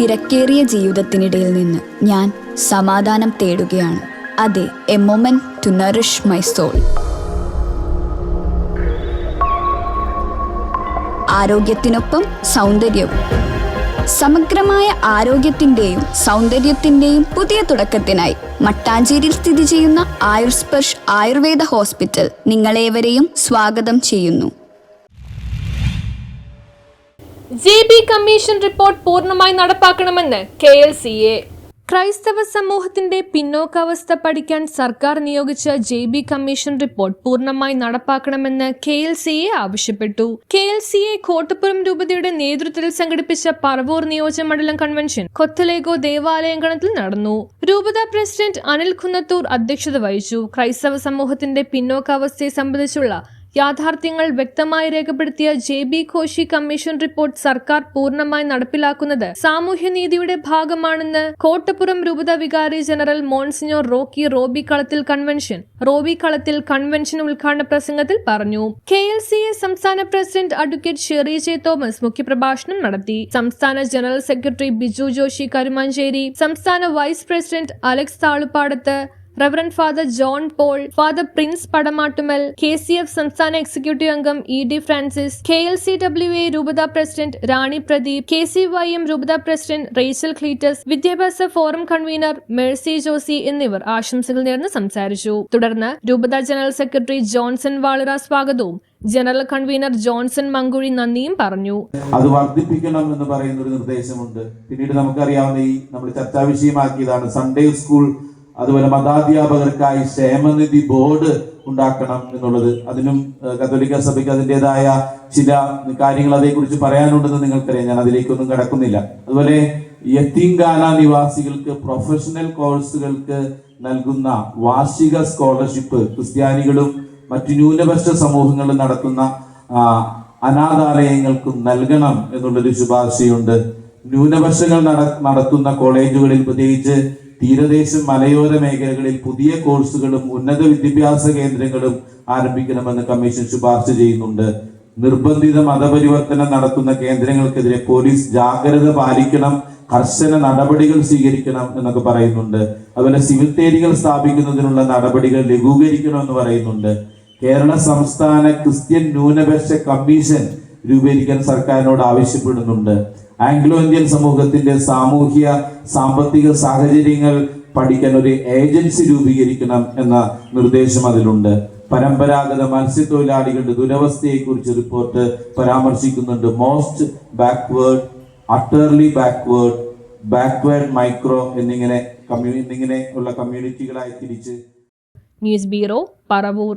തിരക്കേറിയ ജീവിതത്തിനിടയിൽ നിന്ന് ഞാൻ സമാധാനം തേടുകയാണ്. അതെ, a moment to nourish my soul. ആരോഗ്യത്തിനൊപ്പം സൗന്ദര്യവും. സമഗ്രമായ ആരോഗ്യത്തിൻ്റെയും സൗന്ദര്യത്തിൻ്റെയും പുതിയ തുടക്കത്തിനായി മട്ടാഞ്ചേരിയിൽ സ്ഥിതി ചെയ്യുന്ന ആയുർസ്പർശ് ആയുർവേദ ഹോസ്പിറ്റൽ നിങ്ങളേവരെയും സ്വാഗതം ചെയ്യുന്നു. JB കമ്മീഷൻ റിപ്പോർട്ട് പൂർണ്ണമായി നടപ്പാക്കണമെന്ന് KLCA. ക്രൈസ്തവ സമൂഹത്തിന്റെ പിന്നോക്കാവസ്ഥ പഠിക്കാൻ സർക്കാർ നിയോഗിച്ച JB കമ്മീഷൻ റിപ്പോർട്ട് പൂർണ്ണമായി നടപ്പാക്കണമെന്ന് KLCA ആവശ്യപ്പെട്ടു. KLCA കോട്ടപ്പുറം രൂപതയുടെ നേതൃത്വത്തിൽ സംഘടിപ്പിച്ച പറവൂർ നിയോജകമണ്ഡലം കൺവെൻഷൻ കൊത്തലേഗോ ദേവാലയങ്കണത്തിൽ നടന്നു. രൂപത പ്രസിഡന്റ് അനിൽ കുന്നത്തൂർ അധ്യക്ഷത വഹിച്ചു. ക്രൈസ്തവ സമൂഹത്തിന്റെ പിന്നോക്കാവസ്ഥയെ സംബന്ധിച്ചുള്ള യാഥാർത്ഥ്യങ്ങൾ വ്യക്തമായി രേഖപ്പെടുത്തിയ JB കോശി കമ്മീഷൻ റിപ്പോർട്ട് സർക്കാർ പൂർണ്ണമായി നടപ്പിലാക്കുന്നത് സാമൂഹ്യനീതിയുടെ ഭാഗമാണെന്ന് കോട്ടപ്പുറം രൂപത വികാരി general monsignor Roby Kalathil convention ഉദ്ഘാടന പ്രസംഗത്തിൽ പറഞ്ഞു. KLCA സംസ്ഥാന പ്രസിഡന്റ് അഡ്വക്കേറ്റ് ഷെറി ജെ തോമസ് മുഖ്യപ്രഭാഷണം നടത്തി. സംസ്ഥാന ജനറൽ സെക്രട്ടറി ബിജു ജോഷി കരുമാഞ്ചേരി, സംസ്ഥാന vice president Alex Thalupadath, reverend father John Paul, father Prince Padamattummal, KCF സംസ്ഥാന എക്സിക്യൂട്ടീവ് അംഗം ED ഫ്രാൻസിസ്, KLCWA രൂപത പ്രസിഡന്റ് റാണി പ്രദീപ്, KCYM രൂപത പ്രസിഡന്റ് റേച്ചൽ ക്ലീറ്റസ്, വിദ്യാഭ്യാസ ഫോറം കൺവീനർ മേഴ്സി ജോസി എന്നിവർ ആശംസകൾ നേർന്ന് സംസാരിച്ചു. തുടർന്ന് രൂപത ജനറൽ സെക്രട്ടറി ജോൺസൺ വാളിറ സ്വാഗതവും ജനറൽ കൺവീനർ ജോൺസൺ മങ്കുഴി നന്ദിയും പറഞ്ഞു. അത് വർദ്ധിപ്പിക്കണം എന്ന് പറയുന്ന ഒരു നിർദ്ദേശമുണ്ട്. പിന്നീട് നമുക്കറിയാവുന്ന നമ്മൾ ചർച്ചാ വിഷയമാക്കിയതാണ് സൺഡേ സ്കൂൾ, അതുപോലെ മതാധ്യാപകർക്കായി ക്ഷേമനിധി ബോർഡ് ഉണ്ടാക്കണം എന്നുള്ളത്. അതിനും കത്തോലിക്ക സഭയ്ക്ക് അതിൻ്റെതായ ചില കാര്യങ്ങൾ അതേക്കുറിച്ച് പറയാനുണ്ടെന്ന് നിങ്ങൾക്കറിയാം. ഞാൻ അതിലേക്കൊന്നും കടക്കുന്നില്ല. അതുപോലെ യത്തീംഖാന നിവാസികൾക്ക് പ്രൊഫഷണൽ കോഴ്സുകൾക്ക് നൽകുന്ന വാർഷിക സ്കോളർഷിപ്പ് ക്രിസ്ത്യാനികളും മറ്റു ന്യൂനപക്ഷ സമൂഹങ്ങളും നടത്തുന്ന അനാഥാലയങ്ങൾക്കും നൽകണം എന്നുള്ളൊരു ശുപാർശയുണ്ട്. ന്യൂനപക്ഷങ്ങൾ നടത്തുന്ന കോളേജുകളിൽ, പ്രത്യേകിച്ച് തീരദേശം മലയോര മേഖലകളിൽ പുതിയ കോഴ്സുകളും ഉന്നത വിദ്യാഭ്യാസ കേന്ദ്രങ്ങളും ആരംഭിക്കണമെന്ന് കമ്മീഷൻ ശുപാർശ ചെയ്യുന്നുണ്ട്. നിർബന്ധിത മതപരിവർത്തനം നടത്തുന്ന കേന്ദ്രങ്ങൾക്കെതിരെ പോലീസ് ജാഗ്രത പാലിക്കണം, കർശന നടപടികൾ സ്വീകരിക്കണം എന്നൊക്കെ പറയുന്നുണ്ട്. അതുപോലെ സിവിൽത്തേരികൾ സ്ഥാപിക്കുന്നതിനുള്ള നടപടികൾ ലഘൂകരിക്കണമെന്ന് പറയുന്നുണ്ട്. കേരള സംസ്ഥാന ക്രിസ്ത്യൻ ന്യൂനപക്ഷ കമ്മീഷൻ രൂപീകരിക്കാൻ സർക്കാരിനോട് ആവശ്യപ്പെടുന്നുണ്ട്. ആംഗ്ലോ ഇന്ത്യൻ സമൂഹത്തിന്റെ സാമൂഹ്യ സാമ്പത്തിക സാഹചര്യങ്ങൾ പഠിക്കാൻ ഒരു ഏജൻസി രൂപീകരിക്കണം എന്ന നിർദ്ദേശം അതിലുണ്ട്. പരമ്പരാഗത മത്സ്യത്തൊഴിലാളികളുടെ ദുരവസ്ഥയെക്കുറിച്ച് റിപ്പോർട്ട് പരാമർശിക്കുന്നുണ്ട്. Most backward, utterly backward, micro എന്നിങ്ങനെ ഉള്ള കമ്മ്യൂണിറ്റികളായി തിരിച്ച്. News bureau, Paravur.